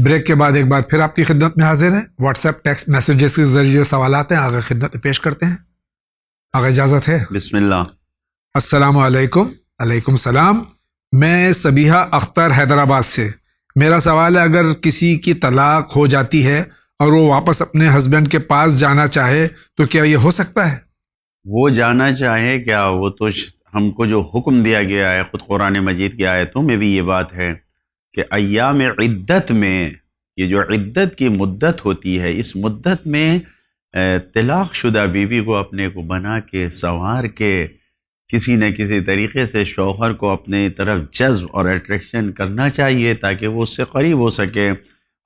Break کے بعد ایک بار پھر آپ کی خدمت میں حاضر ہیں. واٹس ایپ ٹیکسٹ میسیجز کے ذریعے جو سوالات ہیں آگے خدمت میں پیش کرتے ہیں. آگے اجازت ہے؟ بسم اللہ. السلام علیکم. علیکم السلام. میں صبیحہ اختر حیدرآباد سے. میرا سوال ہے، اگر کسی کی طلاق ہو جاتی ہے اور وہ واپس اپنے ہسبینڈ کے پاس جانا چاہے تو کیا یہ ہو سکتا ہے؟ وہ جانا چاہے کیا، وہ تو ہم کو جو حکم دیا گیا ہے خود قرآن مجید کی آیتوں میں بھی یہ بات ہے کہ ایام عدت میں، یہ جو عدت کی مدت ہوتی ہے، اس مدت میں طلاق شدہ بیوی کو اپنے کو بنا کے سنوار کے کسی نہ کسی طریقے سے شوہر کو اپنے طرف جذب اور اٹریکشن کرنا چاہیے تاکہ وہ اس سے قریب ہو سکے.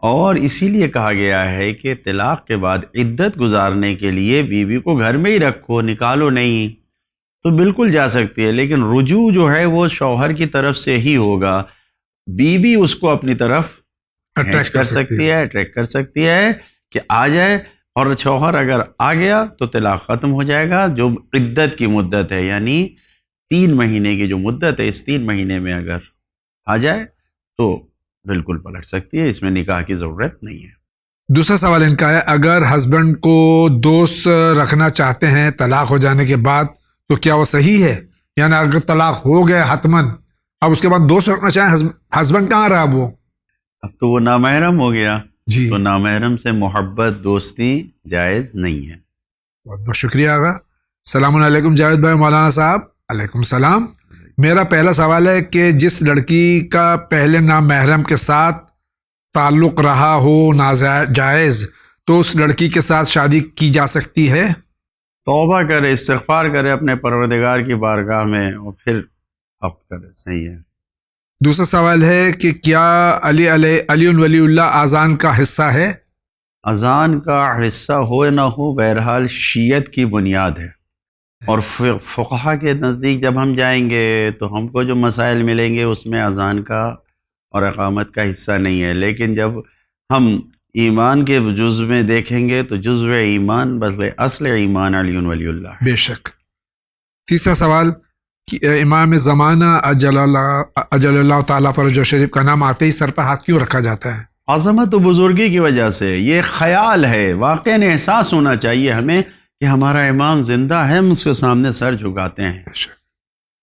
اور اسی لیے کہا گیا ہے کہ طلاق کے بعد عدت گزارنے کے لیے بیوی کو گھر میں ہی رکھو، نکالو نہیں. تو بالکل جا سکتی ہے، لیکن رجوع جو ہے وہ شوہر کی طرف سے ہی ہوگا. بیوی اس کو اپنی طرف اٹریکٹ کر سکتی ہے کہ آ جائے، اور شوہر اگر آ گیا تو طلاق ختم ہو جائے گا. جو عدت کی مدت ہے یعنی 3 مہینے کی جو مدت ہے، اس 3 مہینے میں اگر آ جائے تو بالکل پلٹ سکتی ہے، اس میں نکاح کی ضرورت نہیں ہے. دوسرا سوال ان کا ہے، اگر ہسبینڈ کو دوست رکھنا چاہتے ہیں طلاق ہو جانے کے بعد تو کیا وہ صحیح ہے؟ یعنی اگر طلاق ہو گیا حتماً، اب اس کے بعد دوست رکھنا چاہیں، ہسبینڈ کہاں رہا وہ؟ اب تو وہ نامحرم ہو گیا جی. تو نامحرم سے محبت دوستی جائز نہیں ہے. بہت بہت شکریہ آغا. السلام علیکم جاوید بھائی مولانا صاحب. علیکم السلام. میرا پہلا سوال ہے کہ جس لڑکی کا پہلے نامحرم کے ساتھ تعلق رہا ہو ناجائز، تو اس لڑکی کے ساتھ شادی کی جا سکتی ہے؟ توبہ کرے، استغفار کرے اپنے پروردگار کی بارگاہ میں اور پھر عقد کرے. صحیح ہے. دوسرا سوال ہے کہ کیا علی ولی اللہ اذان کا حصہ ہے؟ اذان کا حصہ ہو نہ ہو، بہرحال شیعت کی بنیاد ہے. اور فقہا کے نزدیک جب ہم جائیں گے تو ہم کو جو مسائل ملیں گے اس میں اذان کا اور اقامت کا حصہ نہیں ہے. لیکن جب ہم ایمان کے جزو میں دیکھیں گے تو جزو ایمان بلکہ اصل ایمان علی ولی اللہ. بے شک. تیسرا سوال کہ امام زمانہ اجل اللہ تعالیٰ فرجہ شریف کا نام آتے ہی سر پر ہاتھ کیوں رکھا جاتا ہے؟ عظمت و بزرگی کی وجہ سے. یہ خیال ہے، واقعاً احساس ہونا چاہیے ہمیں کہ ہمارا امام زندہ ہے، ہم اس کے سامنے سر جھکاتے ہیں.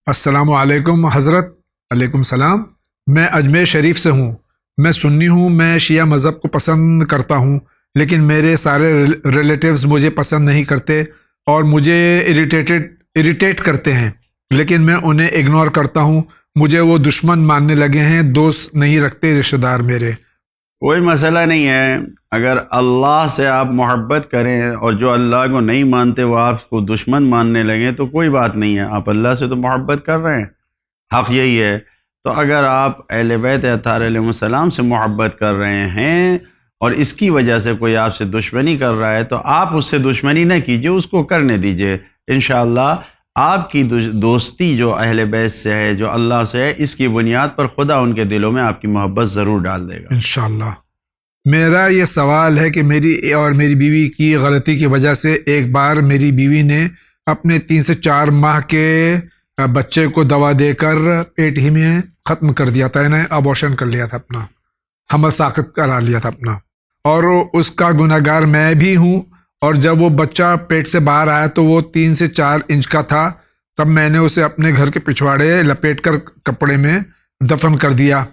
السلام علیکم حضرت. علیکم السلام. میں اجمیر شریف سے ہوں. میں سنی ہوں. میں شیعہ مذہب کو پسند کرتا ہوں، لیکن میرے سارے ریلیٹیوز مجھے پسند نہیں کرتے اور مجھے اریٹیٹ کرتے ہیں، لیکن میں انہیں اگنور کرتا ہوں. مجھے وہ دشمن ماننے لگے ہیں، دوست نہیں رکھتے رشتہ دار میرے. کوئی مسئلہ نہیں ہے. اگر اللہ سے آپ محبت کریں اور جو اللہ کو نہیں مانتے وہ آپ کو دشمن ماننے لگیں تو کوئی بات نہیں ہے. آپ اللہ سے تو محبت کر رہے ہیں، حق یہی ہے. تو اگر آپ اہل بیت اطہار علیہ السلام سے محبت کر رہے ہیں اور اس کی وجہ سے کوئی آپ سے دشمنی کر رہا ہے تو آپ اس سے دشمنی نہ کیجیے، اس کو کرنے دیجیے. انشاءاللہ آپ کی دوستی جو اہل بیت سے ہے، جو اللہ سے ہے، اس کی بنیاد پر خدا ان کے دلوں میں آپ کی محبت ضرور ڈال دے گا انشاءاللہ. میرا یہ سوال ہے کہ میری بیوی کی غلطی کی وجہ سے ایک بار میری بیوی نے اپنے 3 سے 4 ماہ کے بچے کو دوا دے کر پیٹ ہی میں ختم کر دیا تھا. انہیں ابورشن کر لیا تھا، اپنا حمل ساقط کرا لیا تھا اپنا، اور اس کا گناہ گار میں بھی ہوں. اور جب وہ بچہ پیٹ سے باہر آیا تو وہ 3 سے 4 انچ کا تھا. تب میں نے اسے اپنے گھر کے پچھواڑے لپیٹ کر کپڑے میں دفن کر دیا.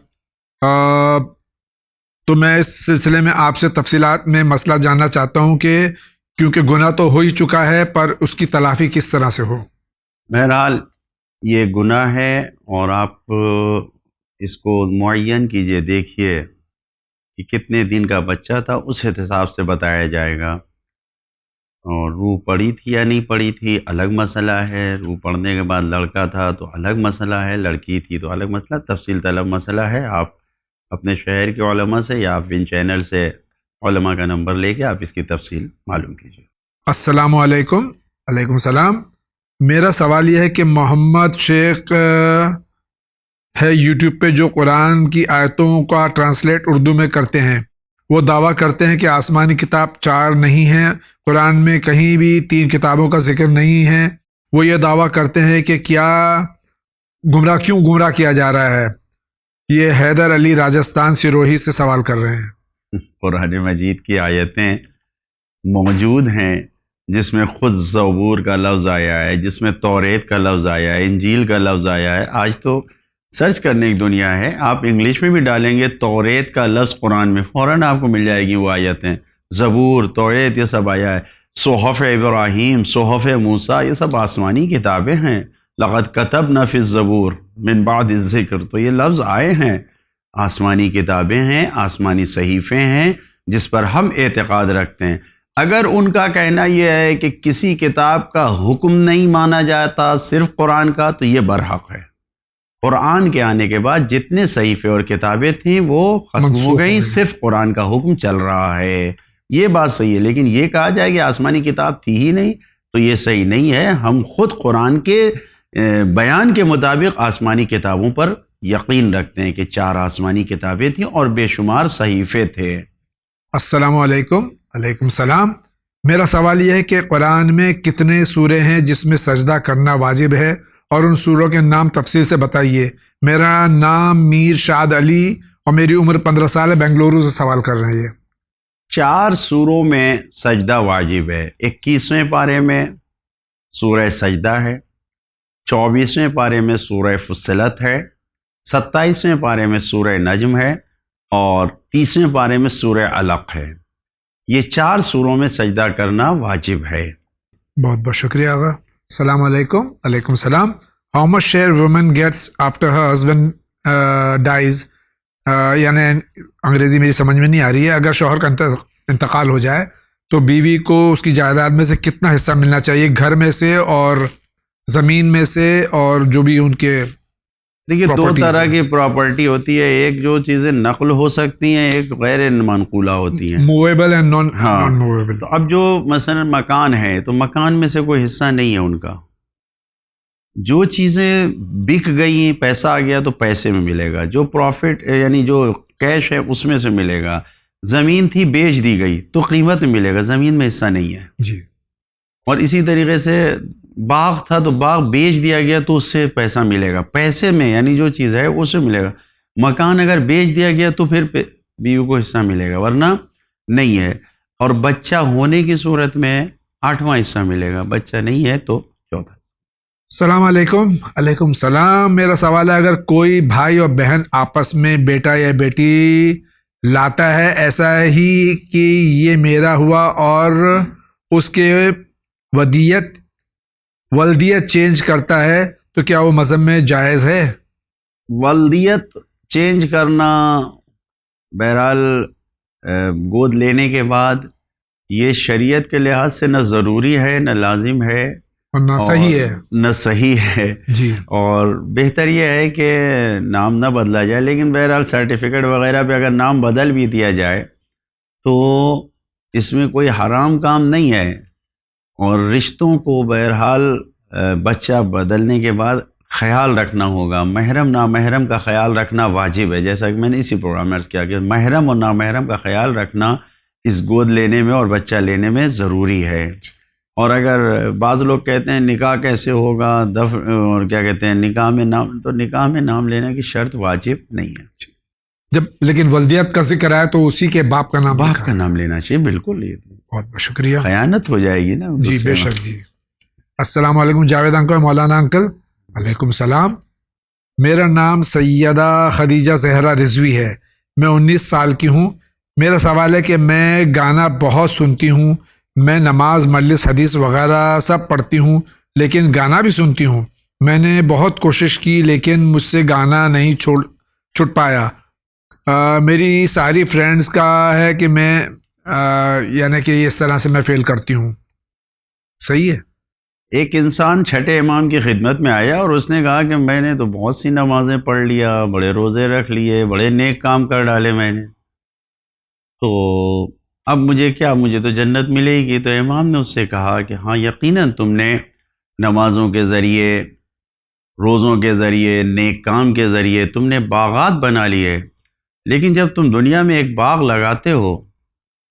تو میں اس سلسلے میں آپ سے تفصیلات میں مسئلہ جاننا چاہتا ہوں کہ کیونکہ گناہ تو ہو ہی چکا ہے، پر اس کی تلافی کس طرح سے ہو؟ بہرحال یہ گناہ ہے اور آپ اس کو معین کیجئے، دیکھیے کہ کتنے دن کا بچہ تھا، اس حساب سے بتایا جائے گا. اور روح پڑی تھی یا نہیں پڑی تھی الگ مسئلہ ہے. روح پڑنے کے بعد لڑکا تھا تو الگ مسئلہ ہے، لڑکی تھی تو الگ مسئلہ، تفصیل طلب مسئلہ ہے. آپ اپنے شہر کے علماء سے یا آپ ان چینل سے علماء کا نمبر لے کے آپ اس کی تفصیل معلوم کیجیے. السلام علیکم. علیکم السلام. میرا سوال یہ ہے کہ محمد شیخ ہے یوٹیوب پہ جو قرآن کی آیتوں کا ٹرانسلیٹ اردو میں کرتے ہیں، وہ دعویٰ کرتے ہیں کہ آسمانی کتاب 4 نہیں ہیں، قرآن میں کہیں بھی 3 کتابوں کا ذکر نہیں ہے. وہ یہ دعویٰ کرتے ہیں کہ کیوں گمراہ کیا جا رہا ہے؟ یہ حیدر علی راجستھان سروہی سے سوال کر رہے ہیں. قرآن مجید کی آیتیں موجود ہیں جس میں خود زبور کا لفظ آیا ہے، جس میں توریت کا لفظ آیا ہے، انجیل کا لفظ آیا ہے۔ آج تو سرچ کرنے کی دنیا ہے، آپ انگلش میں بھی ڈالیں گے توریت کا لفظ قرآن میں، فوراً آپ کو مل جائے گی وہ آیتیں۔ زبور، توریت، یہ سب آیا ہے۔ صحف ابراہیم، صحف موسیٰ، یہ سب آسمانی کتابیں ہیں۔ لقد کتبنا فی الزبور من بعد الذکر، تو یہ لفظ آئے ہیں، آسمانی کتابیں ہیں، آسمانی صحیفے ہیں جس پر ہم اعتقاد رکھتے ہیں۔ اگر ان کا کہنا یہ ہے کہ کسی کتاب کا حکم نہیں مانا جاتا، صرف قرآن کا، تو یہ برحق ہے۔ قرآن کے آنے کے بعد جتنے صحیفے اور کتابیں تھیں وہ ختم منسوخ ہو ہو گئیں، گئی۔ صرف قرآن کا حکم چل رہا ہے۔ یہ بات صحیح ہے، لیکن یہ کہا جائے کہ آسمانی کتاب تھی ہی نہیں، تو یہ صحیح نہیں ہے۔ ہم خود قرآن کے بیان کے مطابق آسمانی کتابوں پر یقین رکھتے ہیں کہ 4 آسمانی کتابیں تھیں اور بے شمار صحیفے تھے۔ السلام علیکم۔ علیکم السلام۔ میرا سوال یہ ہے کہ قرآن میں کتنے سورے ہیں جس میں سجدہ کرنا واجب ہے، اور ان سوروں کے نام تفصیل سے بتائیے۔ میرا نام میر شاد علی اور میری عمر 15 سال ہے، بنگلورو سے سوال کر رہے ہیں۔ 4 سوروں میں سجدہ واجب ہے۔ 21ویں پارے میں سورہ سجدہ ہے، 24ویں پارے میں سورہ فصلت ہے، 27ویں پارے میں سورہ نجم ہے، اور 30ویں پارے میں سورہ علق ہے۔ یہ 4 سوروں میں سجدہ کرنا واجب ہے۔ بہت بہت شکریہ آغا۔ السلام علیکم۔ علیکم السلام۔ How much share woman gets after her husband dies, یعنی انگریزی میری سمجھ میں نہیں آ رہی ہے، اگر شوہر کا انتقال ہو جائے تو بیوی کو اس کی جائیداد میں سے کتنا حصہ ملنا چاہیے، گھر میں سے اور زمین میں سے، اور جو بھی ان کے دیکھیے 2 properties طرح ہیں۔ کی پراپرٹی ہوتی ہے، ایک جو چیزیں نقل ہو سکتی ہیں، ایک غیر منقولہ ہوتی ہیں۔ موویبل اینڈ نان ہاں۔ موویبل۔ تو اب جو مثلا مکان ہے تو مکان میں سے کوئی حصہ نہیں ہے ان کا، جو چیزیں بک گئی، پیسہ آ گیا تو پیسے میں ملے گا، جو پروفٹ یعنی جو کیش ہے اس میں سے ملے گا۔ زمین تھی بیچ دی گئی تو قیمت میں ملے گا، زمین میں حصہ نہیں ہے۔ جی۔ اور اسی طریقے سے باغ تھا تو باغ بیچ دیا گیا تو اس سے پیسہ ملے گا، پیسے میں یعنی جو چیز ہے اس سے ملے گا۔ مکان اگر بیچ دیا گیا تو پھر بیوی کو حصہ ملے گا، ورنہ نہیں ہے۔ اور بچہ ہونے کی صورت میں 8واں حصہ ملے گا، بچہ نہیں ہے تو 14۔ السلام علیکم۔ علیکم السلام۔ میرا سوال ہے، اگر کوئی بھائی اور بہن آپس میں بیٹا یا بیٹی لاتا ہے، ایسا ہی کہ یہ میرا ہوا، اور اس کے ولدیت چینج کرتا ہے، تو کیا وہ مذہب میں جائز ہے؟ ولدیت چینج کرنا بہرحال گود لینے کے بعد یہ شریعت کے لحاظ سے نہ ضروری ہے، نہ لازم ہے، اور نہ صحیح ہے۔ نہ صحیح ہے۔ جی۔ اور بہتر یہ ہے کہ نام نہ بدلا جائے، لیکن بہرحال سرٹیفکیٹ وغیرہ پہ اگر نام بدل بھی دیا جائے تو اس میں کوئی حرام کام نہیں ہے۔ اور رشتوں کو بہرحال بچہ بدلنے کے بعد خیال رکھنا ہوگا، محرم نامحرم کا خیال رکھنا واجب ہے، جیسا کہ میں نے اسی پروگرام میں عرض کیا کہ محرم اور نامحرم کا خیال رکھنا اس گود لینے میں اور بچہ لینے میں ضروری ہے۔ اور اگر بعض لوگ کہتے ہیں نکاح کیسے ہوگا، اور کیا کہتے ہیں نکاح میں نام، تو نکاح میں نام لینے کی شرط واجب نہیں ہے۔ جب لیکن ولدیت کا ذکر آیا تو اسی کے باپ کا نام باپ کا نام لینا چاہیے، بالکل، یہ بہت بہت شکریہ۔ خیانت ہو جائے گی نا۔ جی بے شک جی۔ السلام علیکم جاوید انکل، مولانا انکل۔ علیکم السلام۔ میرا نام سیدہ خدیجہ زہرا رضوی ہے، میں 19 سال کی ہوں۔ میرا سوال ہے کہ میں گانا بہت سنتی ہوں، میں نماز، مجلس، حدیث وغیرہ سب پڑھتی ہوں، لیکن گانا بھی سنتی ہوں۔ میں نے بہت کوشش کی لیکن مجھ سے گانا نہیں چھوٹ پایا۔ میری ساری فرینڈز کا ہے کہ میں یعنی کہ اس طرح سے میں فیل کرتی ہوں۔ صحیح ہے؟ ایک انسان چھٹے امام کی خدمت میں آیا اور اس نے کہا کہ میں نے تو بہت سی نمازیں پڑھ لیا، بڑے روزے رکھ لیے، بڑے نیک کام کر ڈالے میں نے، تو اب مجھے کیا، مجھے تو جنت ملے گی؟ تو امام نے اس سے کہا کہ ہاں یقیناً تم نے نمازوں کے ذریعے، روزوں کے ذریعے، نیک کام کے ذریعے تم نے باغات بنا لیے، لیکن جب تم دنیا میں ایک باغ لگاتے ہو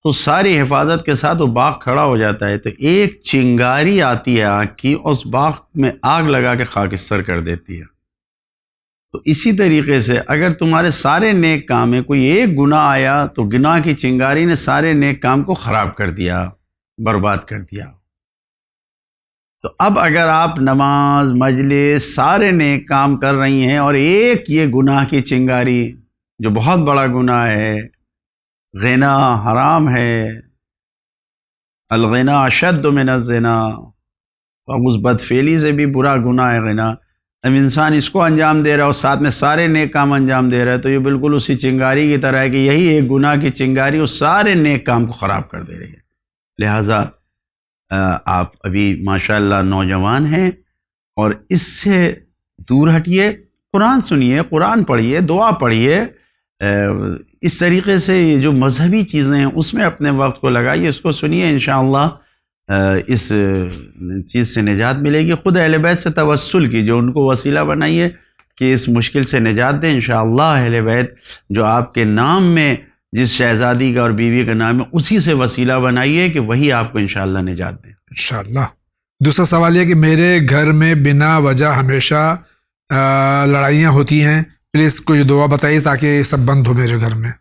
تو ساری حفاظت کے ساتھ وہ باغ کھڑا ہو جاتا ہے، تو ایک چنگاری آتی ہے آگ کی، اس باغ میں آگ لگا کے خاکستر کر دیتی ہے۔ تو اسی طریقے سے اگر تمہارے سارے نیک کام ہیں، کوئی ایک گناہ آیا تو گناہ کی چنگاری نے سارے نیک کام کو خراب کر دیا، برباد کر دیا۔ تو اب اگر آپ نماز، مجلس، سارے نیک کام کر رہی ہیں اور ایک یہ گناہ کی چنگاری جو بہت بڑا گناہ ہے، غنا حرام ہے، الغنا اشد من الزنا، اب اس بدفعلی سے بھی برا گناہ ہے غنا، اب انسان اس کو انجام دے رہا ہے اور ساتھ میں سارے نیک کام انجام دے رہا ہے، تو یہ بالکل اسی چنگاری کی طرح ہے کہ یہی ایک گناہ کی چنگاری اس سارے نیک کام کو خراب کر دے رہی ہے۔ لہٰذا آپ ابھی ماشاءاللہ نوجوان ہیں اور اس سے دور ہٹیے، قرآن سنیے، قرآن پڑھیے، دعا پڑھیے، اس طریقے سے یہ جو مذہبی چیزیں ہیں اس میں اپنے وقت کو لگائیے، اس کو سنیے، انشاءاللہ اس چیز سے نجات ملے گی۔ خود اہل بیت سے توسل کیجیے، ان کو وسیلہ بنائیے کہ اس مشکل سے نجات دیں۔ انشاءاللہ اہل بیت جو آپ کے نام میں جس شہزادی کا اور بیوی کا نام ہے اسی سے وسیلہ بنائیے کہ وہی آپ کو انشاءاللہ نجات دیں انشاءاللہ۔ دوسرا سوال یہ کہ میرے گھر میں بنا وجہ ہمیشہ لڑائیاں ہوتی ہیں، پلیز کوئی دعا بتائیے تاکہ یہ سب بند ہو میرے گھر میں۔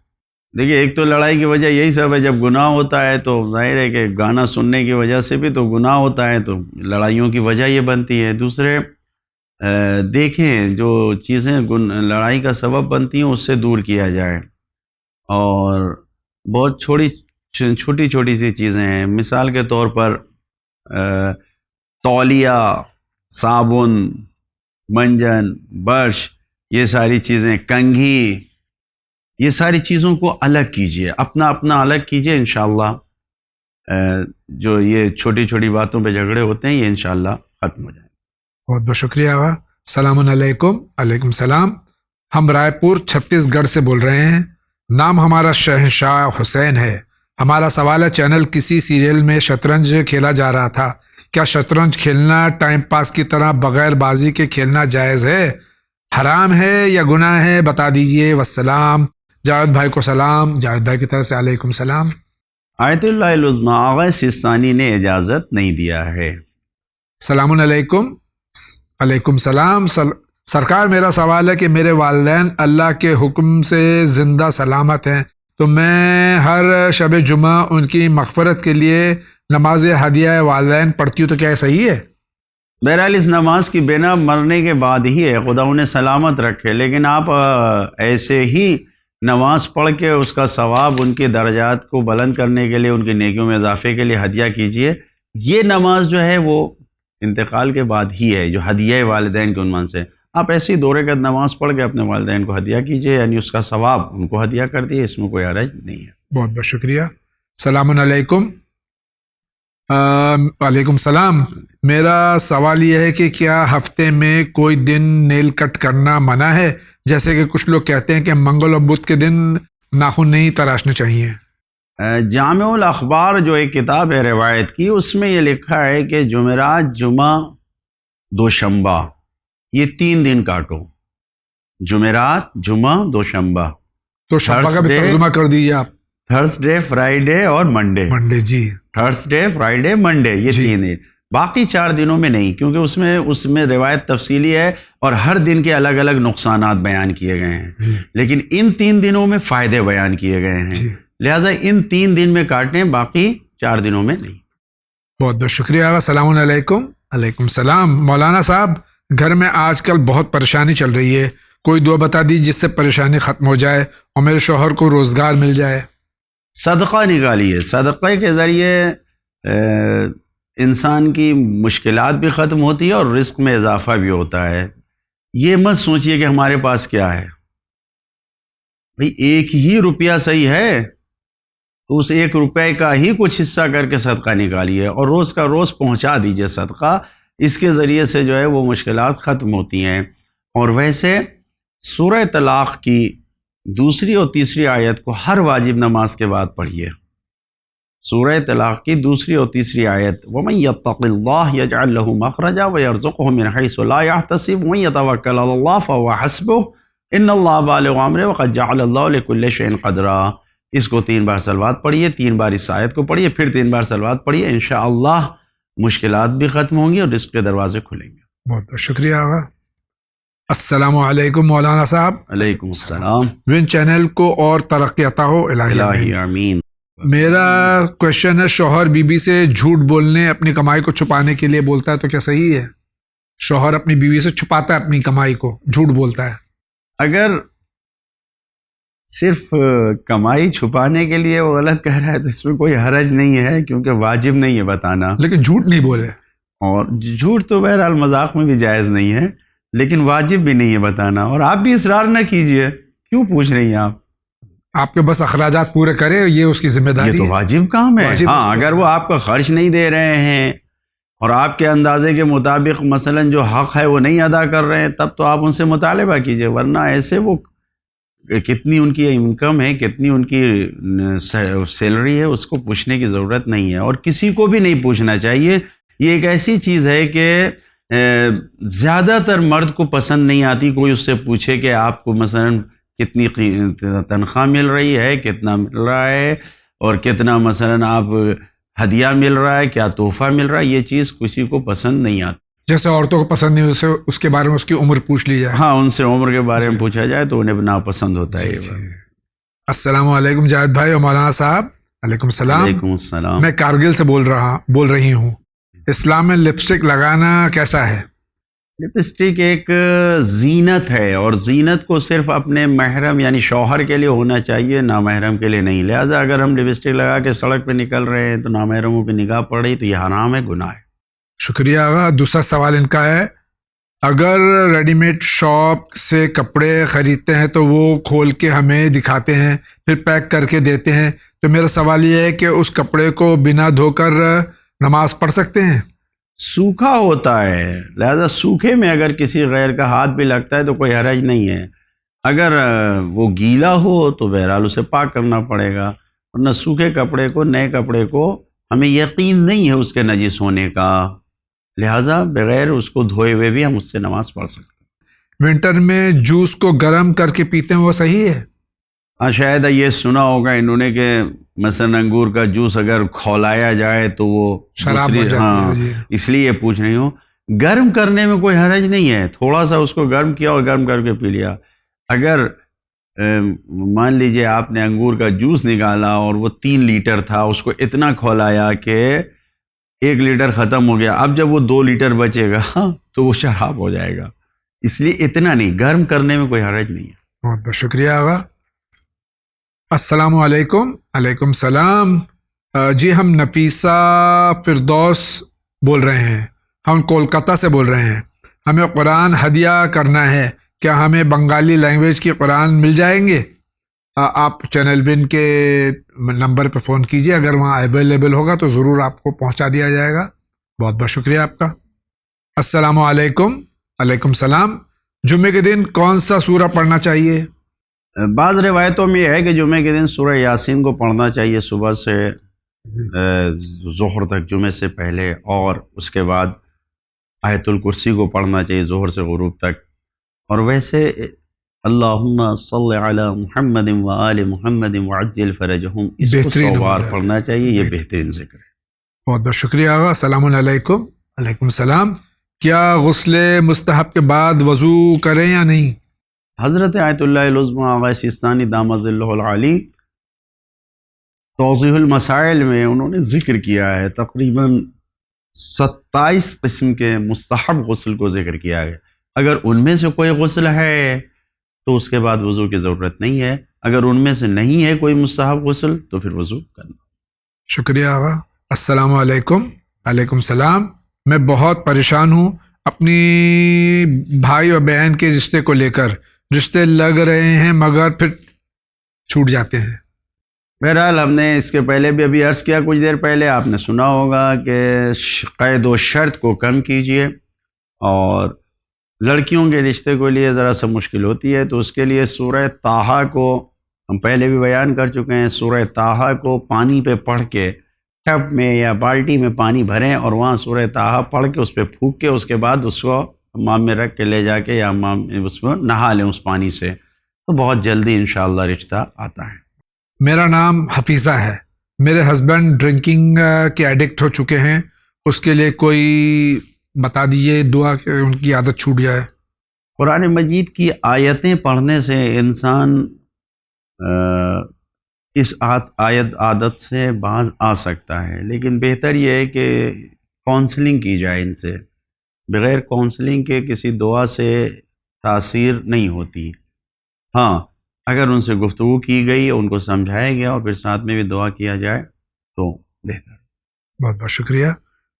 دیکھیے، ایک تو لڑائی کی وجہ یہی سب ہے، جب گناہ ہوتا ہے تو ظاہر ہے کہ گانا سننے کی وجہ سے بھی تو گناہ ہوتا ہے، تو لڑائیوں کی وجہ یہ بنتی ہے۔ دوسرے دیکھیں جو چیزیں لڑائی کا سبب بنتی ہیں اس سے دور کیا جائے، اور بہت چھوٹی چھوٹی سی چیزیں ہیں، مثال کے طور پر تولیہ، صابن، منجن، برش، یہ ساری چیزیں، کنگھی، یہ ساری چیزوں کو الگ کیجئے، اپنا اپنا الگ کیجئے، انشاءاللہ جو یہ چھوٹی چھوٹی باتوں پہ جھگڑے ہوتے ہیں یہ انشاءاللہ ختم ہو جائیں۔ بہت بہت شکریہ آغا۔ السلام علیکم۔ علیکم السلام۔ ہم رائے پور چھتیس گڑھ سے بول رہے ہیں، نام ہمارا شہنشاہ حسین ہے۔ ہمارا سوال ہے، چینل کسی سیریل میں شطرنج کھیلا جا رہا تھا، کیا شطرنج کھیلنا ٹائم پاس کی طرح بغیر بازی کے کھیلنا جائز ہے؟ حرام ہے یا گناہ ہے؟ بتا دیجئے، والسلام۔ جاوید بھائی کو سلام۔ جاوید بھائی کی طرف سے علیکم السلام۔ آیت اللہ العظمیٰ آغا سستانی نے اجازت نہیں دیا ہے۔ السلام علیکم۔ علیکم السلام۔ سرکار، میرا سوال ہے کہ میرے والدین اللہ کے حکم سے زندہ سلامت ہیں، تو میں ہر شب جمعہ ان کی مغفرت کے لیے نماز ہدیہ والدین پڑھتی ہوں، تو کیا یہ صحیح ہے؟ بہرحال اس نماز کی بنا مرنے کے بعد ہی ہے، خدا انہیں سلامت رکھے، لیکن آپ ایسے ہی نماز پڑھ کے اس کا ثواب ان کے درجات کو بلند کرنے کے لیے، ان کی نیکیوں میں اضافے کے لیے ہدیہ کیجئے۔ یہ نماز جو ہے وہ انتقال کے بعد ہی ہے، جو ہدیہ والدین کے عنوان سے، آپ ایسی دو رکعت نماز پڑھ کے اپنے والدین کو ہدیہ کیجئے، یعنی اس کا ثواب ان کو ہدیہ کر دیے، اس میں کوئی حرج نہیں ہے۔ بہت بہت شکریہ۔ السلام علیکم۔ وعلیکم السلام۔ میرا سوال یہ ہے کہ کیا ہفتے میں کوئی دن نیل کٹ کرنا منع ہے؟ جیسے کہ کچھ لوگ کہتے ہیں کہ منگل اور بدھ کے دن ناخن نہیں تراشنے چاہیے۔ جامع الاخبار جو ایک کتاب ہے روایت کی، اس میں یہ لکھا ہے کہ جمعرات، جمعہ، دوشنبہ، یہ 3 دن کاٹو، جمعرات، جمعہ، دوشنبہ۔ تو شنبہ کا بھی ترجمہ کر دیجیے آپ۔ تھرسڈے، فرائیڈے اور منڈے۔ منڈے، جی۔ تھرسڈے، فرائیڈے، منڈے، یہ 3 دن، باقی 4 دنوں میں نہیں، کیونکہ اس میں روایت تفصیلی ہے اور ہر دن کے الگ الگ نقصانات بیان کیے گئے ہیں، لیکن ان 3 دنوں میں فائدے بیان کیے گئے ہیں، لہٰذا ان 3 دن میں کاٹیں، باقی 4 دنوں میں نہیں۔ بہت بہت شکریہ۔ السلام علیکم۔ علیکم السلام۔ مولانا صاحب، گھر میں آج کل بہت پریشانی چل رہی ہے، کوئی دعا بتا دی جس سے پریشانی ختم ہو جائے اور میرے شوہر کو روزگار مل جائے۔ صدقہ نکالیے، صدقے کے ذریعے انسان کی مشکلات بھی ختم ہوتی ہے اور رزق میں اضافہ بھی ہوتا ہے۔ یہ مت سوچئے کہ ہمارے پاس کیا ہے، بھئی 1 ہی روپیہ صحیح ہے تو اس 1 روپے کا ہی کچھ حصہ کر کے صدقہ نکالیے اور روز کا روز پہنچا دیجئے صدقہ، اس کے ذریعے سے جو ہے وہ مشکلات ختم ہوتی ہیں۔ اور ویسے سورہ طلاق کی 2 اور 3 آیت کو ہر واجب نماز کے بعد پڑھیے۔ سورہ طلاق کی 2 اور 3 آیت، وَمَن يَتَّقِ اللَّهَ يَجْعَلْ لَهُ مَخْرَجًا وَيَرْزُقْهُ مِنْ حَيْثُ لَا يَحْتَسِبُ وَمَن يَتَوَكَّلْ عَلَى اللَّهِ فَهُوَ حَسْبُهُ إِنَّ اللَّهَ بَالِغُ أَمْرِهِ وَقَدْ جَعَلَ اللَّهُ لِكُلِّ شَيْءٍ قَدْرًا۔ اس کو 3 بار صلوات پڑھیے، 3 بار اس آیت کو پڑھیے، پھر 3 بار صلوات پڑھیے، انشاءاللہ مشکلات بھی ختم ہوں گی اور رزق کے دروازے کھلیں گے۔ بہت بہت شکریہ آغا۔ السلام علیکم مولانا صاحب. علیکم السلام. ون چینل کو اور ترقی عطا ہو الہی الہی آمین. میرا کوشچن ہے، شوہر بیوی سے جھوٹ بولنے اپنی کمائی کو چھپانے کے لیے بولتا ہے تو کیا صحیح ہے؟ شوہر اپنی بیوی سے چھپاتا ہے اپنی کمائی کو، جھوٹ بولتا ہے. اگر صرف کمائی چھپانے کے لیے وہ غلط کہہ رہا ہے تو اس میں کوئی حرج نہیں ہے، کیونکہ واجب نہیں ہے بتانا. لیکن جھوٹ نہیں بولے. اور جھوٹ تو بہرحال مذاق میں بھی جائز نہیں ہے، لیکن واجب بھی نہیں ہے بتانا. اور آپ بھی اصرار نہ کیجئے. کیوں پوچھ رہی ہیں آپ کے بس اخراجات پورے کرے، یہ اس کی ذمہ داری یہ تو ہے. واجب کام ہے. ہاں، اگر وہ آپ کا خرچ نہیں دے رہے ہیں اور آپ کے اندازے کے مطابق مثلا جو حق ہے وہ نہیں ادا کر رہے ہیں، تب تو آپ ان سے مطالبہ کیجئے. ورنہ ایسے وہ کتنی ان کی انکم ہے، کتنی ان کی سیلری ہے، اس کو پوچھنے کی ضرورت نہیں ہے، اور کسی کو بھی نہیں پوچھنا چاہیے. یہ ایک ایسی چیز ہے کہ زیادہ تر مرد کو پسند نہیں آتی کوئی اس سے پوچھے کہ آپ کو مثلا کتنی تنخواہ مل رہی ہے، کتنا مل رہا ہے، اور کتنا مثلا آپ ہدیہ مل رہا ہے، کیا تحفہ مل رہا ہے. یہ چیز کسی کو پسند نہیں آتی. جیسے عورتوں کو پسند نہیں اسے اس کے بارے میں اس کی عمر پوچھ لی جائے. ہاں، ان سے عمر کے بارے میں پوچھا جائے تو انہیں ناپسند ہوتا ہے. السلام علیکم جاوید بھائی اور مولانا صاحب. علیکم السلام. وعلیکم السلام. میں کارگل سے بول رہی ہوں. اسلام میں لپسٹک لگانا کیسا ہے؟ لپسٹک ایک زینت ہے، اور زینت کو صرف اپنے محرم یعنی شوہر کے لیے ہونا چاہیے، نامحرم کے لیے نہیں. لہٰذا اگر ہم لپسٹک لگا کے سڑک پہ نکل رہے ہیں تو نامحرموں پہ نگاہ پڑ رہی تو یہ حرام ہے، گناہ ہے. شکریہ آغا. دوسرا سوال ان کا ہے، اگر ریڈی میڈ شاپ سے کپڑے خریدتے ہیں تو وہ کھول کے ہمیں دکھاتے ہیں پھر پیک کر کے دیتے ہیں، تو میرا سوال یہ ہے کہ اس کپڑے کو بنا دھو کر نماز پڑھ سکتے ہیں؟ سوکھا ہوتا ہے، لہذا سوکھے میں اگر کسی غیر کا ہاتھ بھی لگتا ہے تو کوئی حرج نہیں ہے. اگر وہ گیلا ہو تو بہرحال اسے پاک کرنا پڑے گا. ورنہ سوکھے کپڑے کو، نئے کپڑے کو ہمیں یقین نہیں ہے اس کے نجس ہونے کا، لہٰذا بغیر اس کو دھوئے ہوئے بھی ہم اس سے نماز پڑھ سکتے ہیں. ونٹر میں جوس کو گرم کر کے پیتے ہیں، وہ صحیح ہے؟ ہاں، شاید یہ سنا ہوگا انہوں نے کہ مثلا انگور کا جوس اگر کھولایا جائے تو وہ شراب ہو جاتی ہے. اس لیے پوچھ رہی ہوں. گرم کرنے میں کوئی حرج نہیں ہے، تھوڑا سا اس کو گرم کیا اور گرم کر کے پی لیا. اگر مان لیجئے آپ نے انگور کا جوس نکالا اور وہ 3 لیٹر تھا، اس کو اتنا کھولایا کہ 1 لیٹر ختم ہو گیا، اب جب وہ 2 لیٹر بچے گا تو وہ شراب ہو جائے گا. اس لیے اتنا نہیں، گرم کرنے میں کوئی حرج نہیں ہے. بہت بہت شکریہ آغا. السلام علیکم. علیکم السلام. جی ہم نفیسہ فردوس بول رہے ہیں، ہم کولکتہ سے بول رہے ہیں. ہمیں قرآن ہدیہ کرنا ہے، کیا ہمیں بنگالی لینگویج کی قرآن مل جائیں گے؟ آپ چینل ون کے نمبر پہ فون کیجئے، اگر وہاں اویلیبل ہوگا تو ضرور آپ کو پہنچا دیا جائے گا. بہت بہت شکریہ آپ کا. السلام علیکم. علیکم السلام. جمعے کے دن کون سا سورہ پڑھنا چاہیے؟ بعض روایتوں میں یہ ہے کہ جمعے کے دن سورہ یاسین کو پڑھنا چاہیے صبح سے ظہر تک، جمعے سے پہلے، اور اس کے بعد آیت الکرسی کو پڑھنا چاہیے ظہر سے غروب تک. اور ویسے اللہم صلی علی محمد و آل محمد وعجل فرجہم، اس کو 100 بار پڑھنا چاہیے. یہ بہترین ذکر ہے. بہت بہت شکریہ آغا. السلام علیکم. علیکم السلام. کیا غسل مستحب کے بعد وضو کریں یا نہیں؟ حضرت آیت اللہ العظمی آغا سیستانی دامت ظلہ العالی توضیح المسائل میں انہوں نے ذکر کیا ہے، تقریباً 27 قسم کے مستحب غسل کو ذکر کیا ہے. اگر ان میں سے کوئی غسل ہے تو اس کے بعد وضو کی ضرورت نہیں ہے، اگر ان میں سے نہیں ہے کوئی مستحب غسل تو پھر وضو کرنا. شکریہ آغا. السلام علیکم. علیکم السلام. میں بہت پریشان ہوں اپنی بھائی اور بہن کے رشتے کو لے کر. رشتے لگ رہے ہیں مگر پھر چھوٹ جاتے ہیں. بہرحال ہم نے اس کے پہلے بھی ابھی عرض کیا کچھ دیر پہلے، آپ نے سنا ہوگا کہ قید و شرط کو کم کیجئے، اور لڑکیوں کے رشتے کو لیے ذرا سا مشکل ہوتی ہے تو اس کے لیے سورہ طٰہٰ کو ہم پہلے بھی بیان کر چکے ہیں. سورہ طٰہٰ کو پانی پہ پڑھ کے ٹب میں یا بالٹی میں پانی بھریں اور وہاں سورہ طٰہٰ پڑھ کے اس پہ پھونک کے اس کے بعد اس کو حمام میں رکھ کے لے جا کے یا حمام میں اس میں نہا لیں اس پانی سے، تو بہت جلدی انشاءاللہ رشتہ آتا ہے. میرا نام حفیظہ ہے. میرے ہسبینڈ ڈرنکنگ کے ایڈکٹ ہو چکے ہیں، اس کے لیے کوئی بتا دیجئے دعا کہ ان کی عادت چھوٹ جائے. قرآن مجید کی آیتیں پڑھنے سے انسان اس عادت سے باز آ سکتا ہے، لیکن بہتر یہ ہے کہ کونسلنگ کی جائے ان سے۔ بغیر کونسلنگ کے کسی دعا سے تاثیر نہیں ہوتی۔ ہاں، اگر ان سے گفتگو کی گئی، ان کو سمجھایا گیا اور پھر ساتھ میں بھی دعا کیا جائے تو بہتر۔ بہت بہت شکریہ۔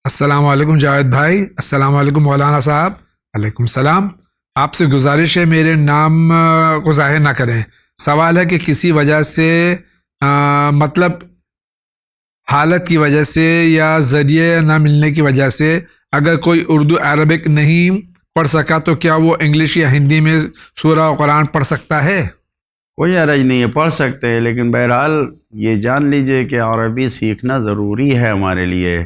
السلام علیکم جاوید بھائی۔ السلام علیکم مولانا صاحب۔ علیکم السلام۔ آپ سے گزارش ہے میرے نام کو ظاہر نہ کریں۔ سوال ہے کہ کسی وجہ سے مطلب حالت کی وجہ سے یا ذریعے نہ ملنے کی وجہ سے اگر کوئی اردو عربک نہیں پڑھ سکا تو کیا وہ انگلش یا ہندی میں سورہ و قرآن پڑھ سکتا ہے؟ کوئی حرج نہیں ہے، پڑھ سکتے ہیں، لیکن بہرحال یہ جان لیجئے کہ عربی سیکھنا ضروری ہے ہمارے لیے۔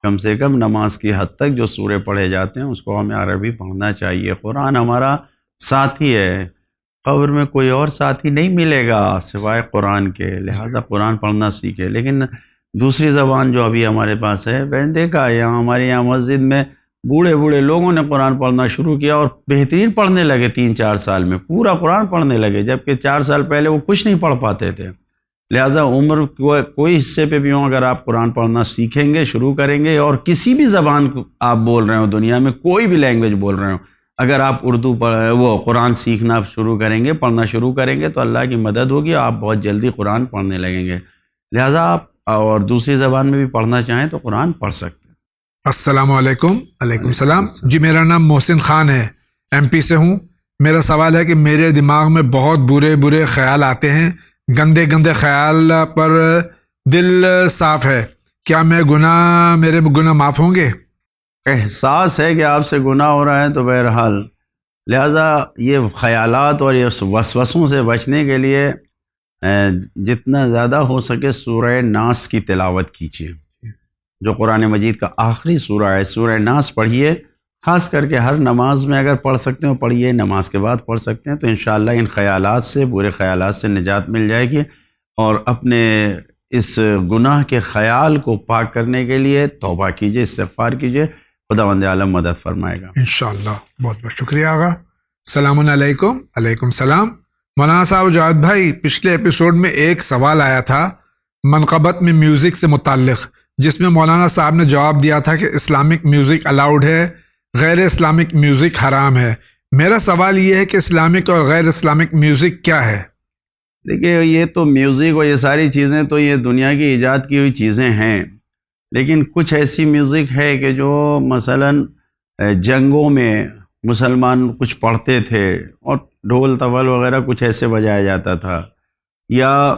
کم سے کم نماز کی حد تک جو سورے پڑھے جاتے ہیں اس کو ہمیں عربی پڑھنا چاہیے۔ قرآن ہمارا ساتھی ہے، قبر میں کوئی اور ساتھی نہیں ملے گا سوائے قرآن کے، لہٰذا قرآن پڑھنا سیکھے۔ لیکن دوسری زبان جو ابھی ہمارے پاس ہے، میں نے دیکھا یہاں ہمارے یہاں مسجد میں بوڑھے لوگوں نے قرآن پڑھنا شروع کیا اور بہترین پڑھنے لگے، 3-4 سال میں پورا قرآن پڑھنے لگے، جبکہ 4 سال پہلے وہ کچھ نہیں پڑھ پاتے تھے۔ لہٰذا عمر کوئی حصے پہ بھی ہوں، اگر آپ قرآن پڑھنا سیکھیں گے، شروع کریں گے، اور کسی بھی زبان کو آپ بول رہے ہو، دنیا میں کوئی بھی لینگویج بول رہے ہو، اگر آپ اردو وہ قرآن سیکھنا شروع کریں گے، پڑھنا شروع کریں گے تو اللہ کی مدد ہوگی، آپ بہت جلدی قرآن پڑھنے لگیں گے۔ لہٰذا آپ اور دوسری زبان میں بھی پڑھنا چاہیں تو قرآن پڑھ سکتے ہیں۔ السلام علیکم۔ علیکم السلام جی، میرا نام محسن خان ہے، ایم پی سے ہوں۔ میرا سوال ہے کہ میرے دماغ میں بہت برے خیال آتے ہیں، گندے خیال پر دل صاف ہے، کیا میرے گناہ معاف ہوں گے؟ احساس ہے کہ آپ سے گناہ ہو رہا ہے تو بہرحال لہٰذا یہ خیالات اور یہ وسوسوں سے بچنے کے لیے جتنا زیادہ ہو سکے سورہ ناس کی تلاوت کیجیے، جو قرآن مجید کا آخری سورہ ہے۔ سورہ ناس پڑھیے، خاص کر کے ہر نماز میں اگر پڑھ سکتے ہو پڑھیے، نماز کے بعد پڑھ سکتے ہیں تو انشاءاللہ ان خیالات سے، برے خیالات سے نجات مل جائے گی، اور اپنے اس گناہ کے خیال کو پاک کرنے کے لیے توبہ کیجیے، استغفار کیجیے، خداوند عالم مدد فرمائے گا انشاءاللہ۔ بہت بہت شکریہ آغا۔ السلام علیکم۔ علیکم السلام مولانا صاحب، جاوید بھائی، پچھلے ایپیسوڈ میں ایک سوال آیا تھا منقبت میں میوزک سے متعلق، جس میں مولانا صاحب نے جواب دیا تھا کہ اسلامک میوزک الاؤڈ ہے، غیر اسلامک میوزک حرام ہے۔ میرا سوال یہ ہے کہ اسلامک اور غیر اسلامک میوزک کیا ہے؟ دیکھیے، یہ تو میوزک اور یہ ساری چیزیں تو یہ دنیا کی ایجاد کی ہوئی چیزیں ہیں، لیکن کچھ ایسی میوزک ہے کہ جو مثلاً جنگوں میں مسلمان کچھ پڑھتے تھے اور ڈھول طبل وغیرہ کچھ ایسے بجایا جاتا تھا، یا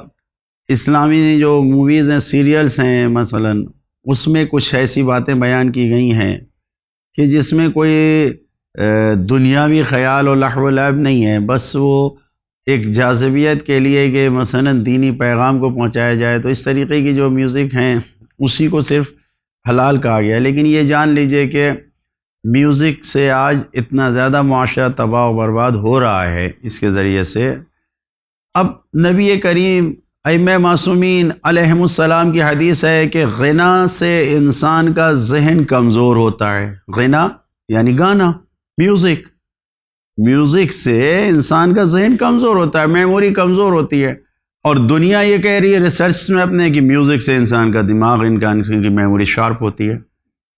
اسلامی جو موویز ہیں، سیریلز ہیں مثلاً، اس میں کچھ ایسی باتیں بیان کی گئی ہیں کہ جس میں کوئی دنیاوی خیال اور لہو و لعب نہیں ہے، بس وہ ایک جاذبیت کے لیے کہ مثلاً دینی پیغام کو پہنچایا جائے، تو اس طریقے کی جو میوزک ہیں اسی کو صرف حلال کہا گیا۔ لیکن یہ جان لیجئے کہ میوزک سے آج اتنا زیادہ معاشرہ تباہ و برباد ہو رہا ہے اس کے ذریعے سے۔ اب نبی کریم ائمہ معصومین علیہم السلام کی حدیث ہے کہ غنا سے انسان کا ذہن کمزور ہوتا ہے۔ غنا یعنی گانا، میوزک سے انسان کا ذہن کمزور ہوتا ہے، میموری کمزور ہوتی ہے، اور دنیا یہ کہہ رہی ہے ریسرچ میں اپنے کہ میوزک سے انسان کا دماغ، انسان کی میموری شارپ ہوتی ہے۔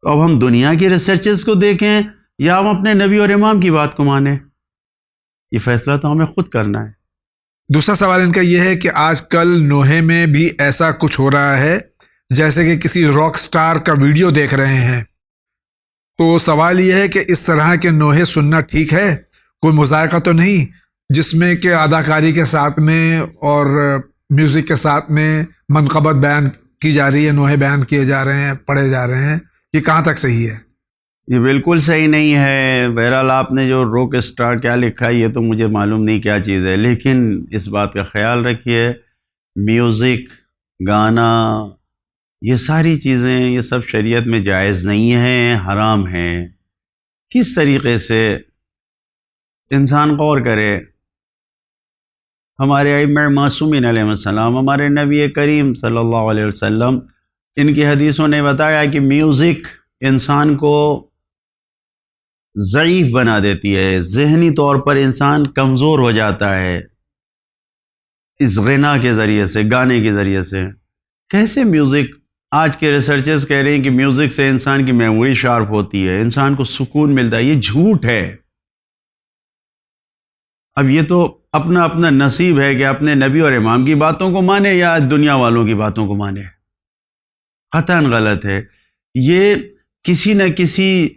تو اب ہم دنیا کی ریسرچز کو دیکھیں یا ہم اپنے نبی اور امام کی بات کو مانیں، یہ فیصلہ تو ہمیں خود کرنا ہے۔ دوسرا سوال ان کا یہ ہے کہ آج کل نوحے میں بھی ایسا کچھ ہو رہا ہے جیسے کہ کسی راک سٹار کا ویڈیو دیکھ رہے ہیں، تو سوال یہ ہے کہ اس طرح کے نوحے سننا ٹھیک ہے؟ کوئی مذائقہ تو نہیں جس میں کہ اداکاری کے ساتھ میں اور میوزک کے ساتھ میں منقبت بیان کی جا رہی ہے، نوحے بیان کیے جا رہے ہیں، پڑھے جا رہے ہیں، یہ کہاں تک صحیح ہے؟ یہ بالکل صحیح نہیں ہے۔ بہرحال آپ نے جو روک اسٹار کیا لکھا ہے یہ تو مجھے معلوم نہیں کیا چیز ہے، لیکن اس بات کا خیال رکھیے، میوزک، گانا، یہ ساری چیزیں یہ سب شریعت میں جائز نہیں ہیں، حرام ہیں۔ کس طریقے سے انسان غور کرے، ہمارے ائمہ معصومین علیہ السلام، ہمارے نبی کریم صلی اللہ علیہ وسلم، ان کی حدیثوں نے بتایا کہ میوزک انسان کو ضعیف بنا دیتی ہے، ذہنی طور پر انسان کمزور ہو جاتا ہے اس غنا کے ذریعے سے، گانے کے ذریعے سے۔ کیسے میوزک، آج کے ریسرچرز کہہ رہے ہیں کہ میوزک سے انسان کی میموری شارپ ہوتی ہے، انسان کو سکون ملتا ہے، یہ جھوٹ ہے۔ اب یہ تو اپنا اپنا نصیب ہے کہ اپنے نبی اور امام کی باتوں کو مانے یا دنیا والوں کی باتوں کو مانے، قطعاً غلط ہے۔ یہ کسی نہ کسی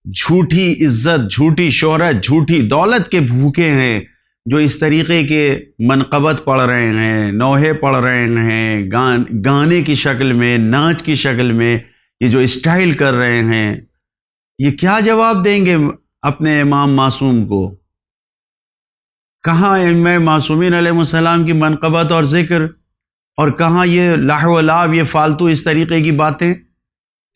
جھوٹی عزت، جھوٹی شہرت، جھوٹی دولت کے بھوکے ہیں جو اس طریقے کے منقبت پڑھ رہے ہیں، نوحے پڑھ رہے ہیں، گانے کی شکل میں، ناچ کی شکل میں، یہ جو اسٹائل کر رہے ہیں، یہ کیا جواب دیں گے اپنے امام معصوم کو؟ کہاں ائمہ معصومین علیہ السلام کی منقبت اور ذکر، اور کہاں یہ لہو و لعب، یہ فالتو اس طریقے کی باتیں؟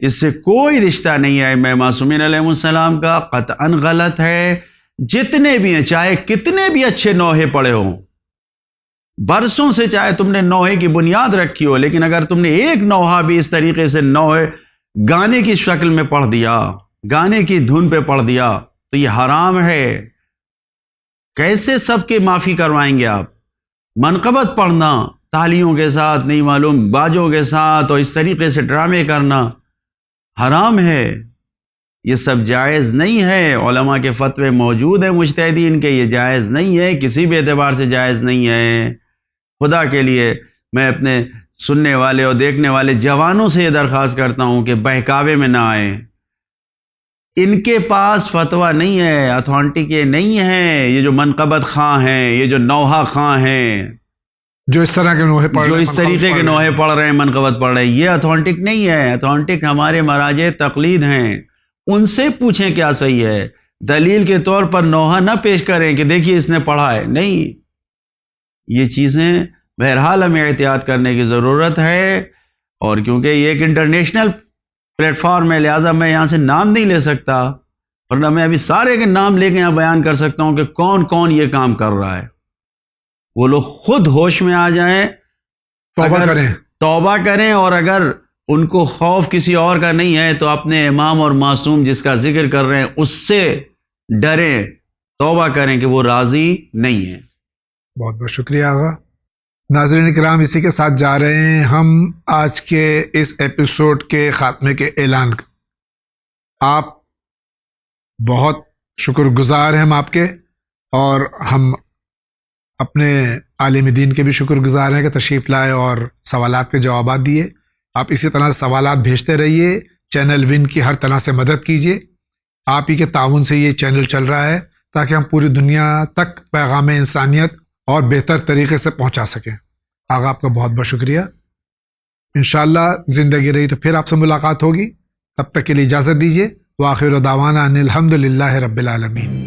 اس سے کوئی رشتہ نہیں ہے ائمہ معصومین علیہ السلام کا، قطعاً غلط ہے۔ جتنے بھی ہیں، چاہے کتنے بھی اچھے نوحے پڑھے ہوں، برسوں سے چاہے تم نے نوحے کی بنیاد رکھی ہو، لیکن اگر تم نے ایک نوحہ بھی اس طریقے سے نوحے گانے کی شکل میں پڑھ دیا، گانے کی دھن پہ پڑھ دیا، تو یہ حرام ہے۔ کیسے سب کے معافی کروائیں گے آپ؟ منقبت پڑھنا تالیوں کے ساتھ، نہیں معلوم باجوں کے ساتھ، اور اس طریقے سے ڈرامے کرنا حرام ہے۔ یہ سب جائز نہیں ہے۔ علماء کے فتوے موجود ہیں مجتہدین کے، یہ جائز نہیں ہے، کسی بھی اعتبار سے جائز نہیں ہے۔ خدا کے لیے میں اپنے سننے والے اور دیکھنے والے جوانوں سے یہ درخواست کرتا ہوں کہ بہکاوے میں نہ آئیں۔ ان کے پاس فتویٰ نہیں ہے، اتھینٹک یہ نہیں ہے، یہ جو منقبت خواں ہیں، یہ جو نوحہ خواں ہیں، جو اس طرح کے نوحے پڑھ جو رہے ہیں، اس طریقے کے نوحے پڑھ رہے ہیں، منقبت پڑھ رہے ہیں، یہ اتھینٹک نہیں ہے۔ اتھینٹک ہمارے مراجع تقلید ہیں، ان سے پوچھیں کیا صحیح ہے۔ دلیل کے طور پر نوحہ نہ پیش کریں کہ دیکھیے اس نے پڑھا ہے، نہیں۔ یہ چیزیں بہرحال ہمیں احتیاط کرنے کی ضرورت ہے، اور کیونکہ یہ ایک انٹرنیشنل پلیٹ فارم ہے، لہٰذا میں یہاں سے نام نہیں لے سکتا، ورنہ میں ابھی سارے کے نام لے کے یہاں بیان کر سکتا ہوں کہ کون کون یہ کام کر رہا ہے۔ وہ لوگ خود ہوش میں آ جائیں، توبہ کریں، اور اگر ان کو خوف کسی اور کا نہیں ہے تو اپنے امام اور معصوم جس کا ذکر کر رہے ہیں اس سے ڈریں، توبہ کریں کہ وہ راضی نہیں ہے۔ بہت بہت شکریہ آغا۔ ناظرین کرام، اسی کے ساتھ جا رہے ہیں ہم آج کے اس ایپیسوڈ کے خاتمے کے اعلان کا۔ آپ بہت شکر گزار ہیں ہم آپ کے، اور ہم اپنے عالم دین کے بھی شکر گزار ہیں کہ تشریف لائے اور سوالات کے جوابات دیے۔ آپ اسی طرح سوالات بھیجتے رہیے، چینل ون کی ہر طرح سے مدد کیجیے۔ آپ ہی کے تعاون سے یہ چینل چل رہا ہے تاکہ ہم پوری دنیا تک پیغام انسانیت اور بہتر طریقے سے پہنچا سکیں۔ آغا آپ کا بہت بہت شکریہ۔ انشاءاللہ زندگی رہی تو پھر آپ سے ملاقات ہوگی، تب تک کے لیے اجازت دیجیے۔ وآخر دعوانا ان الحمد للہ رب العالمین۔